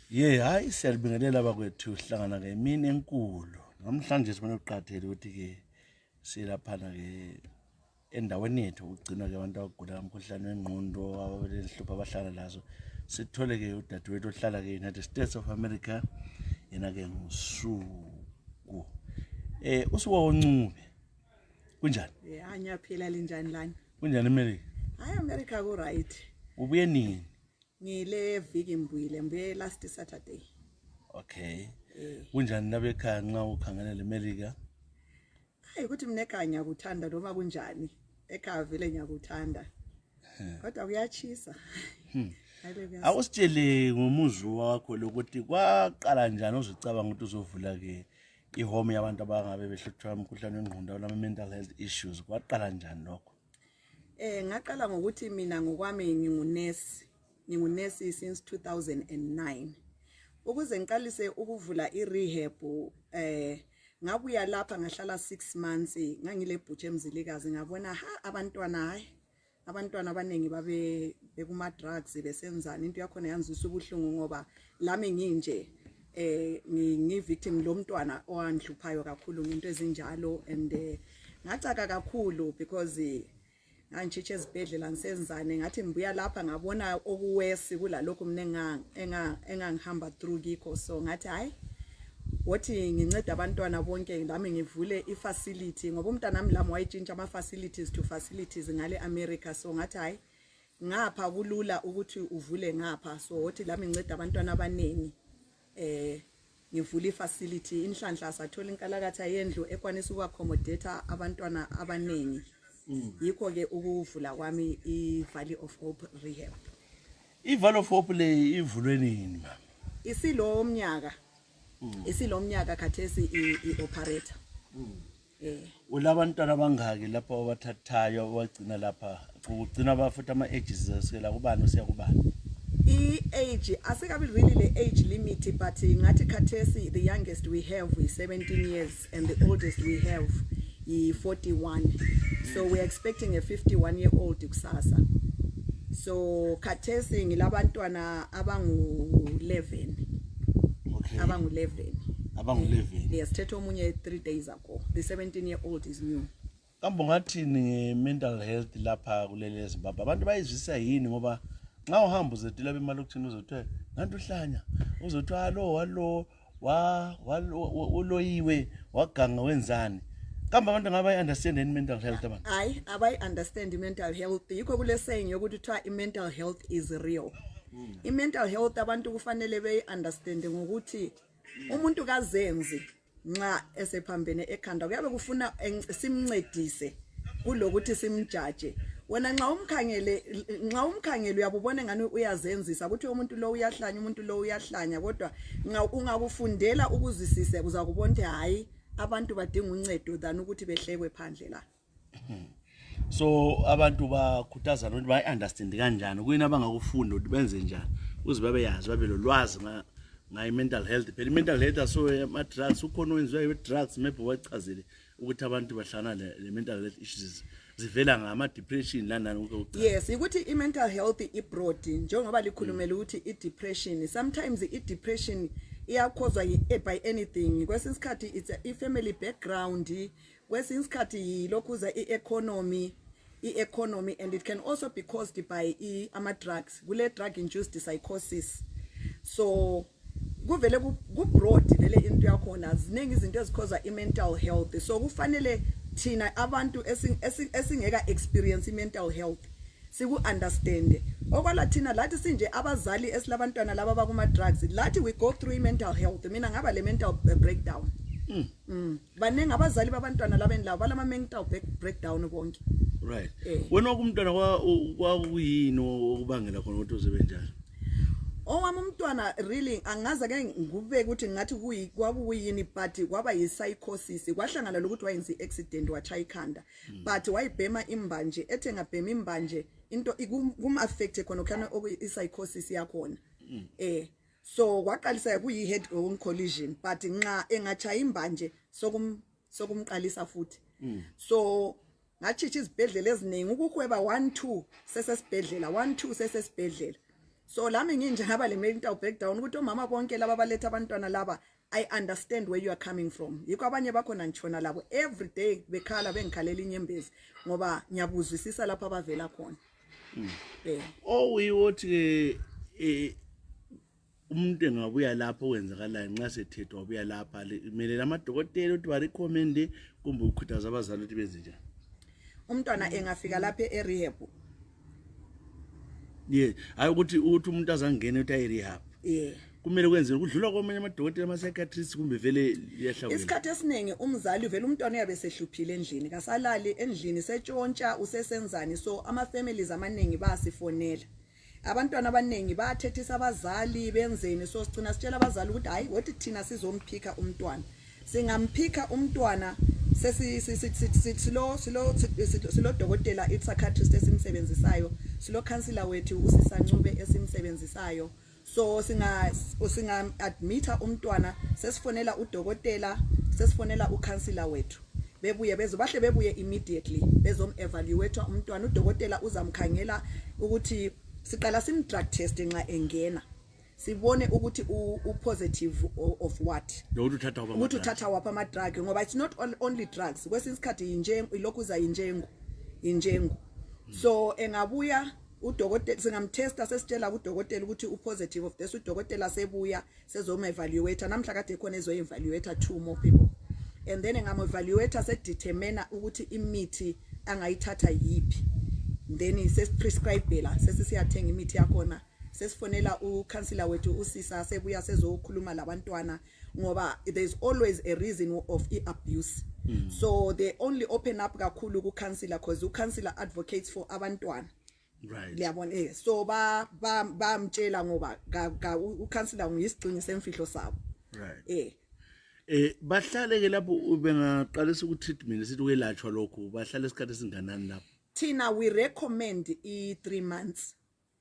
Hayi siyalibingelela bakwethu sihlangana ke mina enkulu. Namhlanje sibona uqathele ukuthi ke silaphana ke endaweni yethu ugcina ke abantu abagula umkhuhlane wengqondo ababelehlupha abahlala lazo. Sithole ke udadewethu ohlala ke United States of America yena ke nguSuku. Usuku woncube. Kunjani? Anyaphila linjani lana? Kunjani eMelika? Hayi America ku right. Ubuye nini? Ngile viki mbuyile mbe last Saturday. Okay. Kunjani labe ekhaya nxa ukhangela leMelika? Hayi ukuthi mina ekhaya ngiyakuthanda noma kunjani. Ekhaya vele ngiyakuthanda. Kodwa kuyachisa. Awusitshele ngomuzwa wakho lokuthi kwaqala njani uzicabanga ukuthi uzovula ke ihome yabantu abangabe behlutshwa umkhuhlane wengqondo nama mental health issues. Kwaqala njani lokho? Ngaqala ngokuthi mina ngokwami ngingunesi since 2009. Ukuze ngiqalise ukuvula irehab ngabuya lapha ngahlala 6 months ngangile bhutshe emzilikazi ngabona abantwana abanengi babe bekuma drugs besenzana into yakhona yanzisa ubuhlungu ngoba lami nginje ngi victim lomntwana owandluphayo kakhulu ngento ezinjalo and ngacaka kakhulu because ngantshitshe ezibhedlela ngisenzane ngathi ngibuya lapha ngabona okuwesi kulalokho mina engangihamba through kikho so ngathi hayi wathi nginceda abantwana bonke lami ngivule ifacility ngoba umntana nami lami wayitshintsha ama facilities to facilities ngale America so ngathi hayi ngapha kulula ukuthi uvule ngapha so wathi lami nginceda abantwana abanengi ngivula ifacility inhlanhla sathola inkalakatha yendlu ekwanisa ukuaccommodate abantwana abanengi yikho ke ukuvula kwami iValley of Hope Rehab. iValley of Hope le ivulwe nini mama? Isilomnyaka khathesi ioperator. Ulabantwana abangaki lapha obathathayo abagcina lapha ugcina bafuthi ama ages asela kubani usiya kubani? Age asikabi really le age limit but ngathi khathesi the youngest we have is 17 years and the oldest we have is 41. So we're expecting a 51-year-old kusasa. So khathesi ngilabantwana abangu 11. Okay. Abangu 11. Yes, thetho omunye 3 days ago. The 17-year-old is new. Kambe ngathini mental health lapha kulele Zimbabwe? Abantu bayizwisa yini ngoba nxa uhamba uzetila bemalokishini uzothe nganti uhlanya uzothi allo uloyiwe waganga wenzani kambe abantu ngaba understand mental health abantu abayi understand mental health yikho kule saying yokuthi twa mental health is real. Mental health abantu kufanele be understand ngokuthi umuntu kazenzi nxa esephambene ekhanda kuyabe kufuna simncedise kulokuthi simjaje wena nxa umkhangele uyabubona ngani uyazenzisa ukuthi umuntu lo uyahlanya kodwa nxa ungakufundela ukuzisise uzakubona ukuthi hayi abantu badinga uncedo than ukuthi behlekwe phandle la. So abantu bakhuthaza ukuthi bayi understand kanjani kuyini abangakufunda ukuthi benze njani uze babe yazi babe lolwazi ngayi mental health phela mental health aso ama drugs ukhona wenziwa i drugs maybe wachazele ukuthi abantu bahlana le mental health issues zivela ngama depression lanani ukuthi yes ukuthi i mental health i broad njengoba likhulumela ukuthi i depression sometimes i depression iyakhozwa by anything kwesinye isikhathi it's a family background kwesinye isikhathi lokhuza i economy and it can also be caused by ama drugs kule drug induced psychosis so kuvele ku broad vele into yakhona ziningi izinto ezikhoza i mental health so kufanele thina abantu esingeka experience mental health siku understand okwala thina lathi sinje abazali esilabantwana laba bakuma drugs lathi we go through mental health mina ngaba le mental breakdown banengi abazali babantwana labeni labo balama mental breakdown bonke right wena kumntwana kwakuyini okubangela khona ukuthi uzobe njalo owami umntwana really angaza ke ngube ukuthi ngathi kwakuyini but kwaba yi psychosis kwahlangana lokuthi wayenza accident wachaya ikhanda but wayibhema imbanje ethe ngabhema imbanje into kum affect khona khona i psychosis yakhona so kwaqalisa kuyi head on collision but nxa engachaya imbanje sokumqalisa futhi so ngachicha izibhedlela eziningi ukuhweba 1-2 sesesibhedlela 1-2 sesesibhedlela So lami nginje ngaba le mental breakdown ukuthi omama bonke laba baletha abantwana laba I understand where you are coming from. Yikho abanye bakhona ngitshona labo every day bekhala bengikhalela inyembezi ngoba ngiyabuzwisisa lapha abavela khona. Uyiwothi umuntu engabuya lapho wenzakalayo nxa sethethwa ubuya lapha kumele lamadokotela ukuthi ba recommend kumbe ukhuthaza abazali ukuthi benze njani. Umntwana engafika lapha e-rehab. Hayi ukuthi umuntu azangene uthi ayi-rehab. Kumele kwenze ukudlula kwamanye amadokotela ama-psychiatrist kumbe vele liyahlawula. Isikhathi esiningi umzali vele umntwana uyabe sehluphile endlini kasalali endlini setshontsha usesenzani so ama-families amaningi bayasifonela. Abantwana abaningi bayathethisa abazali benzeni so sigcina sitshela abazali ukuthi hayi wothi thina sizomphika umntwana. Singamphika umntwana silo dokotela i-psychiatrist esimsebenzisayo silo counselor wethu usisancube esimsebenzisayo so singa admita umntwana sesifonela udokotela sesifonela ucounselor wethu bebuye bahle bebuye immediately bezom evaluate umntwana udokotela uzamkhangela ukuthi siqala sim drug test nxa engena sibone ukuthi u-positive of what ukuthi uthatha wapha ama-drug ngoba it's not only drugs kwesinye isikhathi ilokhuza injengo so engabuya udokotela singamtesta sesitshela udokotela ukuthi u-positive of this udokotela sebuya sezoma-evaluator namhla kade khona ezo-evaluator 2 more people and then engama-evaluator sedetermine ukuthi imithi angayithatha yiphi then sesiprescribela sesisiyathenga imithi yakhona sesifonela ucounselor wethu usisa sebuya sezokhuluma labantwana ngoba there's always a reason of abuse so they only open up kakhulu ku-counselor because u-counselor advocates for abantwana right liyabona so bamtshela ngoba u-counselor nguyisigcini semfihlo sabo right bahlale ke lapho bengaqalisa ukutreatment sithi ukwelatshwa lokho bahlale isikhathi esinganani lapho thina we recommend i-3 months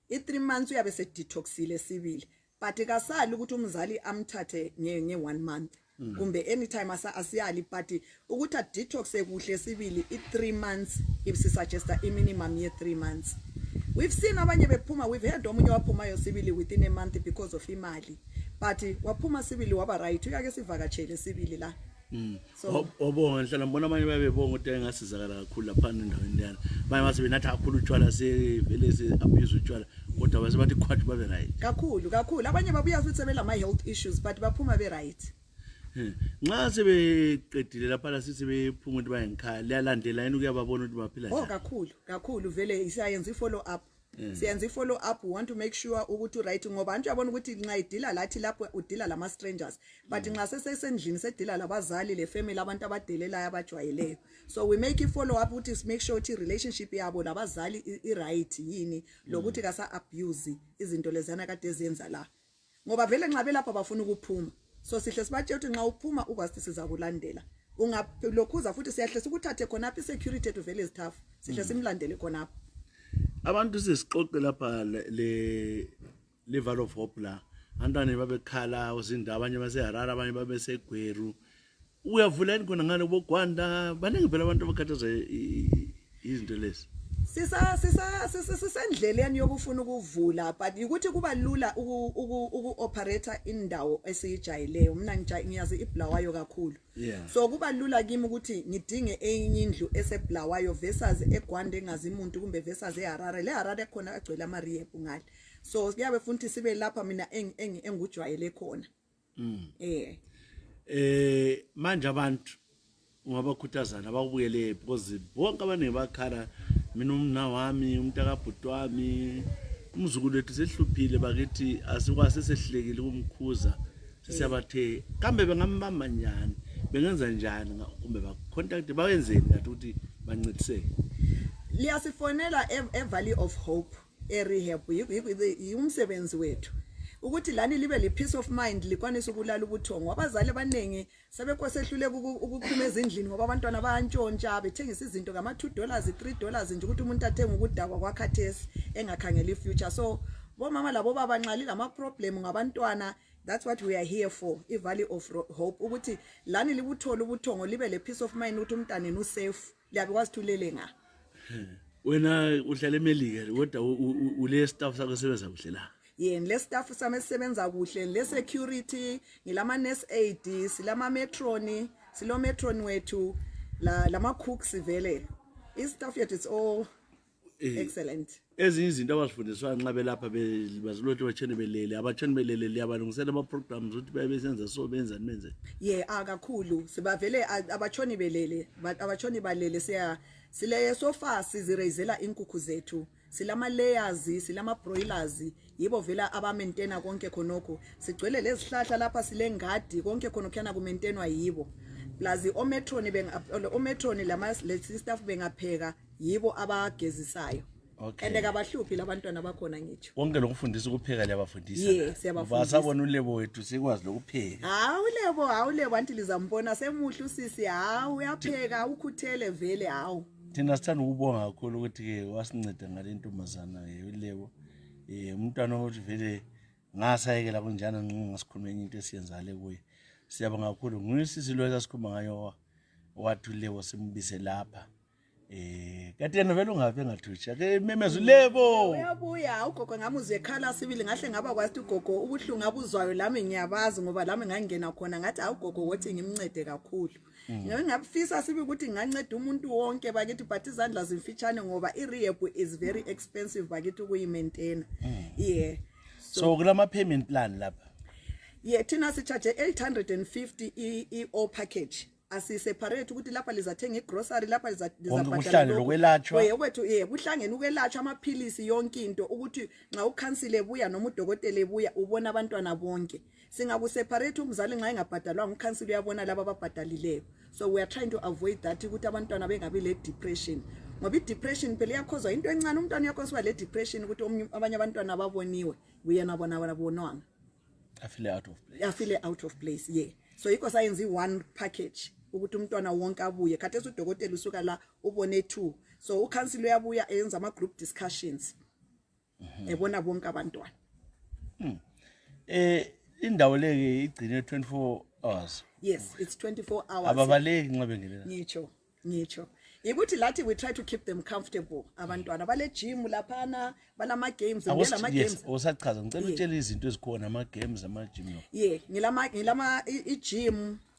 i-3 months uyabe sedetoxile sibili but kasali ukuthi umzali amthathe nge-1 month kumbe anytime asiyali but ukuthi detox kuhle sibili i-3 months sisuggesta i-minimum ye-3 months. We've seen abanye bephuma we've heard omunye waphumayo sibili within a month because of imali but waphuma sibili waba right uyake sivakatshele sibili la so obonga nhlala mbona abanye babebonga ukuthi engasizakala kakhulu lapha endaweni yana baye mase benatha kakhulu utshwala sevele abuse utshwala kodwa base bathi khwathi babe right kakhulu abanye babuya futhi sebela my health issues but baphuma be right nxa sebeqedile lapha la sithi bephuma ukuthi bayengikhaya liyalandela yini ukuyababona ukuthi baphila njani kakhulu vele siyayenza i-follow up siyenza i-follow up we want to make sure ukuthi right ngoba abantu yabona ukuthi nxa idila lathi lapho udila lama strangers but nxa sesendlini sedila labazali le family abantu abadelelayo abajwayeleyo so we make i-follow up ukuthi make sure ukuthi relationship yabo nabazali i-right yini lokuthi kasa abuse izinto lezana kade ezenza la ngoba vele nxa belapha bafuna ukuphuma so sihle sibatshela ukuthi nxa uphuma ukwazi siza kulandela ungalokhuza futhi siyahle sikuthathe khona apha security to vele staff sihle simlandele khona apha abantu sisixoxe lapha le Valley of Hope la antane babekhala uzindaba abanye baseHarare abanye babesegweru uyavulani khona ngale bogwanda baningi phela abantu abakhathaza izinto lezi sisendleleni yokufuna ukuvula but ukuthi kuba lula uku-operator indawo esiyijayileyo mina ngiyazi iBulawayo kakhulu so kuba lula kimi ukuthi ngidinge enye indlu eseBulawayo versus eGwanda engazi umuntu kumbe versus eHarare le Harare khona agcwele ama-rehab ngale so kuyabe futhi sibe lapha mina engujwayele khona manje abantu ungabakhuthazana ababuyele because bonke abaningi bakhala mina umna wami umntakabhuti wami umzukulu wethu sehluphile bakithi asikwase sehlekile kumkhuza sisiyabathe kambe bengambamba njani bengenza njani kumbe ba contact bawenzeni ngathi ukuthi bancediseke liyasifonela eValley of Hope rehab umsebenzi wethu ukuthi lani libe le peace of mind likwanisa ukulala ubuthongo abazali abaningi sebekhosehluleka ukuphuma ezindlini ngoba abantwana bayantshontsha bethengisa izinto ngama $2 $3 nje ukuthi umuntu athenge ukudakwa kwakhathesi engakhangela ifuture so bomama labo baba nxa lilama problem ngabantwana that's what we are here for iValley of Hope ukuthi lani libuthola ubuthongo libe le peace of mind ukuthi umntana usafe liyabe kwazithulele nga wena uhlala eMelika kodwa ule staff sakho sebenza kuhle la yeni le staff sami sisebenza kuhle le security ngilama nurse aid silama metron silo metron wethu lama cooks vele is staff yet it's all excellent. Ezinye izinto abazifundiswa nxa belapha bazilothi batshene belele abatshene belele liyabalungisela ama programs ukuthi bayebenza so benza nimenze kakhulu sibavele abatshoni belele abatshoni balele sile so far sizirezela inkukhu zethu silama layers silama broilers yibo vela aba maintainer konke khonoko sigcwele lezihlahla lapha sile ngadi konke khona kuyana ku maintainwa yibo plus ometron lama staff bengapheka yibo abagezisayo. Okay. And akabahluphi labantwana bakhona ngitsho. Konke lokufundisa ukupheka liyabafundisa. Yes, siyabafundisa. Basabona ulebo wethu sikwazi lokupheka. Ulebo anti lizambona semuhle usisi uyapheka ukhuthele vele Thina sithanda ukubonga kakhulu ukuthi ke wasinceda ngalentombazana ulebo. Umntwana othi vele ngasayekela kunjana ngasikhuluma enye into esiyenzayo kuye. Siyabonga kakhulu nguyisisi lo esasikhuluma ngayo wathi ulebo simbise lapha. Kanti yena vele ungabe ngathutsha ke memeza ulebo uyabuya ugogo ngamuzwe ekhala sibili ngahle ngaba kwathi ugogo ubuhlungu abuzwayo lami ngiyabazi ngoba lami ngangena khona ngathi ugogo wothi ngimncede kakhulu ngiyabufisa sibi ukuthi nganceda umuntu wonke bakithi but izandla zimfitshane ngoba irehab is very expensive bakithi ukuyimaintain. So kulama payment plan lapha thina sicharge 850 i-all package asi-separate ukuthi lapha lizathenga igrocery lapha lizabhadala lokwelatshwa wethu kuhlangene ukwelatshwa amaphilisi yonke into ukuthi nxa ukhansile ebuya noma udokotela ebuya ubona abantwana bonke singakuseparate umzali nxa engabhadalwanga ukhansile uyabona laba ababhadalileyo. So we are trying to avoid that ukuthi abantwana bengabi le depression ngoba i-depression phela iyakhozwa into encane umntwana uyakhozwa le depression ukuthi abanye abantwana ababoniwe uyena bona abonwanga afile out of place. So yikho sayenza i-one package ukuthi umntwana wonke abuye khathesi udokotela usuka la ubone 2 so ukhansile uyabuya enza ama group discussions ebona bonke abantwana. Indawo leke igcine 24 hours. Yes, it's 24 hours. Ababaleki nxa bengelela ngitsho ukuthi lathi we try to keep them comfortable abantwana bale gym laphana balama games ngelama games usachaza ngicela utshela izinto ezikhona ama games ama gym ngilama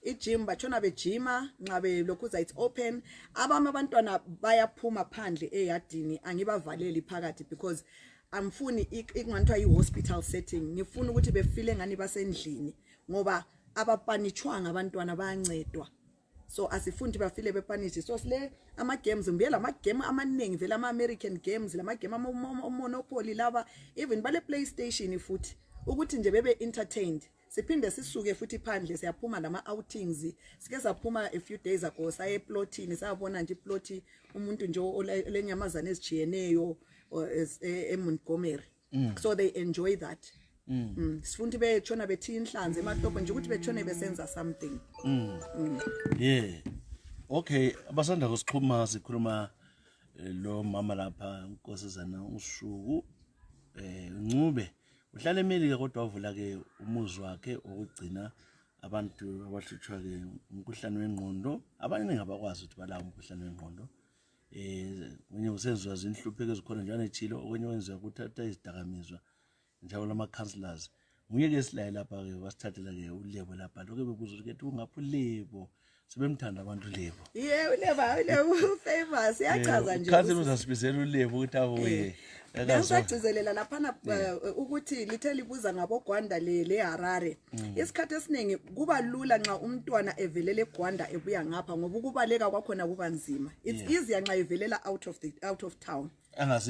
i-gym batshona bejima nxa belokhuza it's open abantwana bayaphuma phandle eyadini angibavaleli phakathi because amfuni ikunganthiwa i-hospital setting ngifuna ukuthi befile ngani basendlini ngoba abapanitshwanga abantwana bayancedwa. So asifundi bafile bepanitshi so sile ama games ngibiyela ama game amaningi vele ama American games lama game ama Monopoly laba even bale PlayStation futhi ukuthi nje bebe entertained. Siphinde sisuke futhi phandle siyaphuma lama outings sike saphuma a few days ago saye eplotini sabona nje iploti umuntu nje olenyamazana ezijiyeneyo eMontgomery. So they enjoy that. Sifundi betshona bethi inhlanze ematopho nje ukuthi betshone besenza something. Okay, abasanda kusixhuma sikhuluma lo mama lapha unkosazana uShuku Ncube uhlala eMelika kodwa wavula ke umuzi wakhe okugcina abantu abahlutshwa ke umkhuhlane wengqondo abanye ngabakwazi ukuthi balawo umkhuhlane wengqondo kunye usenzwa izinhlupheko ezikhona njalo ethilo okunye wenziwa ukuthatha izidakamizwa njalo lama counselors nguye ke silaye lapha ke wasithathela ke ulebo lapha lokho bekuzo ke ungaphi ulebo sebemthanda abantu lebo ulebo famous yachaza nje ukhathi uzasibizela ulebo ukuthi abuye ngiyagcizelela laphana ukuthi lithe libuza ngabogwanda le Harare isikhathi esiningi kuba lula nxa umntwana evelele eGwanda ebuya ngapha ngoba ukubaleka kwakhona kuba nzima. It's easier nxa evelela out of town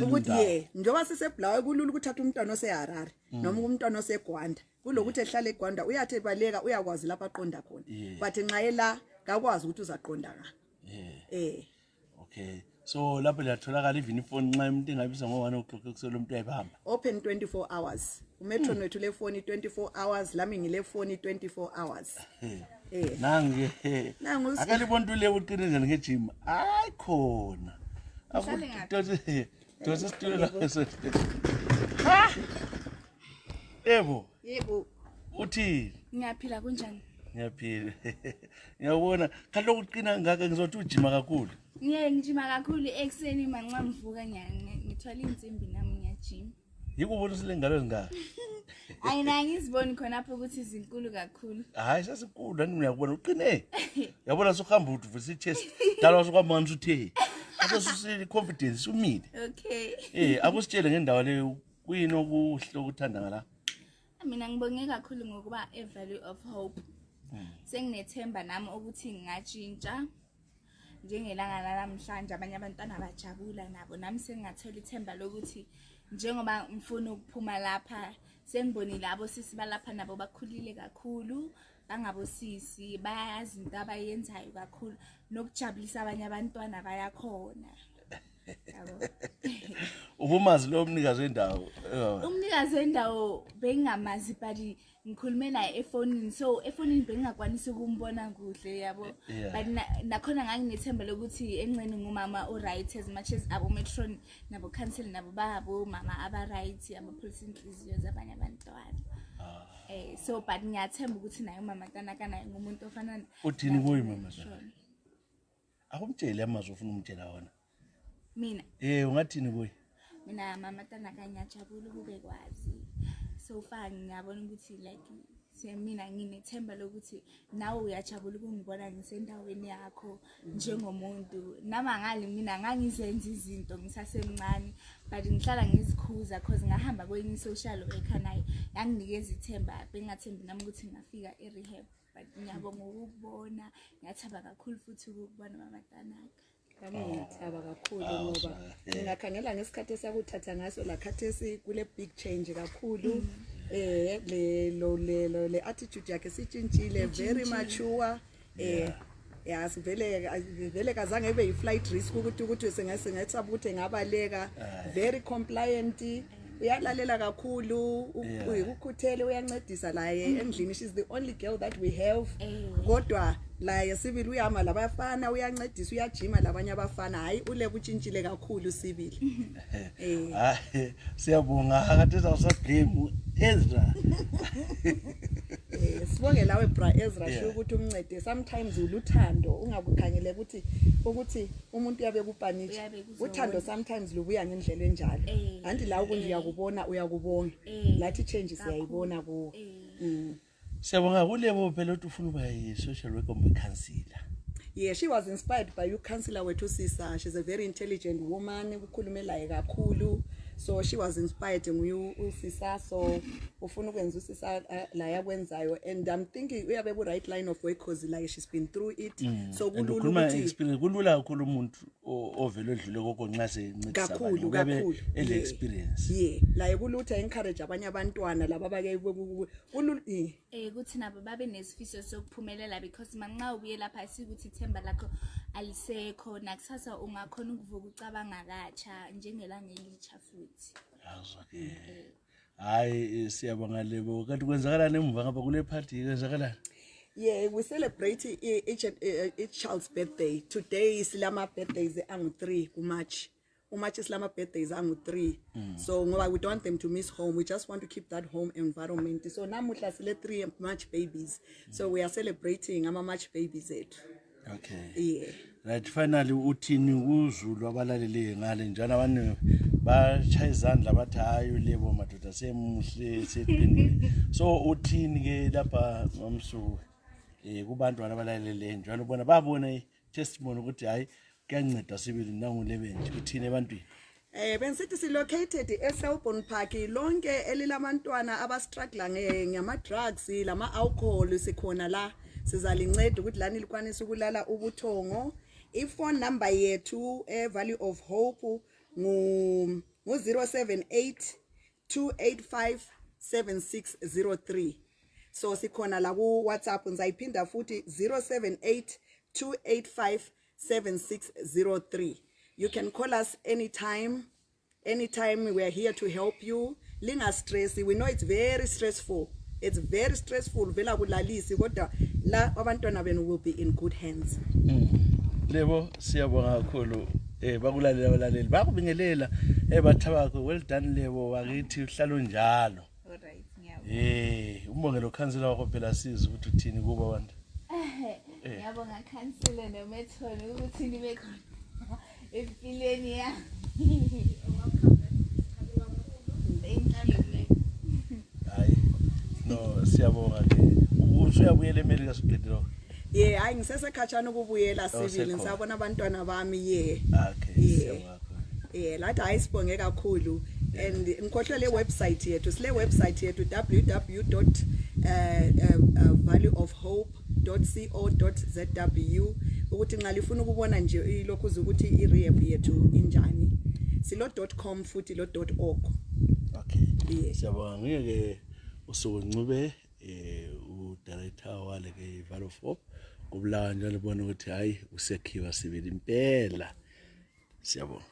ukuthi njengoba sisebhlawe kulula ukuthatha umntwana oseHarare noma umntwana oseGwanda kulokuthi ehlala eGwanda uyathi ebaleka uyakwazi lapha aqonda khona but nxa ela akwazi ukuthi uzaqonda ngani. Okay, so lapho liyatholakala even ifoni nxa umuntu engabisa ngo1 o'clock kuselo umuntu ayibamba open 24 hours umetro wethu le phone 24 hours lami ngile phone 24 hours. Nangi akalibona le uqinile ngejim hayi khona doze situlo laso yebo uthi ngiyaphila kunjani ngiyaphila ngiyabona kanti lokuqina ngaka ngizothi ujima kakhulu ngijima kakhulu ekseni manxa ngivuka ngithwala insimbi nami ngiyajima yikubona silengalo ezingaka ayina ngiziboni khona lapho ukuthi izinkulu kakhulu hayi sasikhulu nani uyabona uqine yabona sokuhamba uthi chest dala sokuhamba ngani uthe akususile confidence umile okay akusitshele ngendawo le kuyini okuhle ukuthanda ngala mina ngibonge kakhulu ngokuba a value of hope senginethemba nami ukuthi ngingatshintsha njengelanga namhlanje abanye abantwana bajabula nabo nami sengathola ithemba lokuthi njengoba ngifuna ukuphuma lapha sengibonile labo sisi balapha nabo bakhulile kakhulu bangabosisi bayazi into abayenzayo kakhulu nokujabulisa abanye abantwana bayakhona yabo ubumazi lo mnikazi wendawo umnikazi wendawo bengingamazi but ngikhulume naye efonini so efonini bengingakwanisi ukumbona kuhle yabo but nakhona nganginethemba lokuthi encane ngumama o right as much as abo metron nabo council nabo babo mama aba right amapholisa inhliziyo zabanye abantwana so but ngiyathemba ukuthi naye umama Tanaka ngumuntu ofana uthini kuyi mama akumtshela amazwi ufuna umtshela wona mina ungathini kuyi mina mama Tanaka ngiyajabula ukube kwazi so far ngiyabona ukuthi like mina nginethemba lokuthi nawe uyajabula ukungibona ngisendaweni yakho njengomuntu nama ngali mina ngangizenza izinto ngisasemncane but ngihlala ngizikhuza cause ngahamba kwenye social worker naye yanginikeza ithemba bengathembi nami ukuthi ngafika e-rehab but ngiyabonga ukubona ngiyathaba kakhulu futhi ukubona mama Tanaka ngiyithaba kakhulu ngoba ngingakhangela ngesikhathi esakuthatha ngaso la khathesi kule big change kakhulu le attitude yakhe sitshintshile very mature vele kazange ebe yi-flight risk ukuthi sengathaba ukuthi engabaleka very compliant uyalalela kakhulu ukukhuthele uyancedisa laye endlini she's the only girl that we have kodwa laye sibili uyama labafana uyancedisa uyajima labanye abafana hayi ule kutshintshile kakhulu sibili hayi siyabonga akathi sasablame Ezra sibonge lawe bra Ezra sho ukuthi umncede sometimes uluthando ungabukhangele ukuthi umuntu yabe kupanitsha uthando sometimes lubuya ngendlela enjalo anti la ukunje uyakubona lathi change siyayibona kuwo siyabonga kulebo phela uthi ufuna uba yi-social worker kumbe counselor yeah she was inspired by you counselor wethu sisa she's a very intelligent woman ukukhuluma laye kakhulu so she was inspired nguyu usisa so ufuna ukwenza usisa la yakwenzayo and I'm thinking uyabe ku right line of work cause like she's been through it so kulula experience kulula kakhulu umuntu ovela odlule kokho nxa sencedisa kakhulu ele experience yeah la kulutha encourage abanye abantwana laba bake kulula ukuthi nabo babe nesifiso sokuphumelela because manxa ubuye lapha asikuthi ithemba lakho alisekho nakusasa ungakhona ukuvuka ucabanga katsha njengelanga elitsha futhi okay hayi siyabonga lebo kanti kwenzakala nemva ngapha kule party kwenzakala yeah we celebrate each child's birthday today silama birthdays angu 3 kuMarch uMarch islama birthdays angu 3 so ngoba we don't want them to miss home we just want to keep that home environment so namuhla sile 3 March babies so we are celebrating ama March babies ethu okay yeah right finally uthini kuZulu abalalele ngale njalo abantu bachaya izandla bathi hayi lebo madoda semuhle seqinile so uthini ke lapha ngomsuku kubantu abalalele njalo bona babona testimony ukuthi hayi kuyanceda sibili nangulebenje uthini ebantwini bensithi si located eSelbourne Park lonke elilamantwana abastruggla ngama drugs lama alcohol sikhona la sizalinceda ukuthi lani likwanisa ukulala ubuthongo iphone number yethu value of hope ngu 078 285 7603 so sikhona la ku WhatsApp ngizayiphinda futhi 078 285 7603 you can call us anytime we are here to help you linga stress we know it's very stressful vela kulalisi kodwa la abantwana benu will be in good hands lebo siyabonga kakhulu bakulalela abalaleli bakubingelela bathabakho well done lebo wakithi uhlalo njalo alright ngiyabonga umbongelo counselor wakho phela siza ukuthi uthini kuba abantu ngiyabonga counselor noMethoni ukuthi nibe khona empilweni yami Thank you. Hayi no siyabonga ke. Usuyabuyela eMelika siqedile. Yeah, hayi ngisesekhatshana ukubuyela sibili sekhona. ngisabona abantwana bami yeah. Okay, Yeah. siyabonga. Lathi ayisibonge kakhulu and ngikhohlwe le website yethu sile website yethu www.valueofhope.co.zw ukuthi nxa lifuna ukubona nje ilokhu ukuthi irehab yethu injani silo .com futhi lo .org. Okay. Yeah. Siyabonga ngeke usuku Ncube udirector wale ke Value of Hope kubulawa njalo libona ukuthi hayi usekhiwa sibili impela. Siyabonga.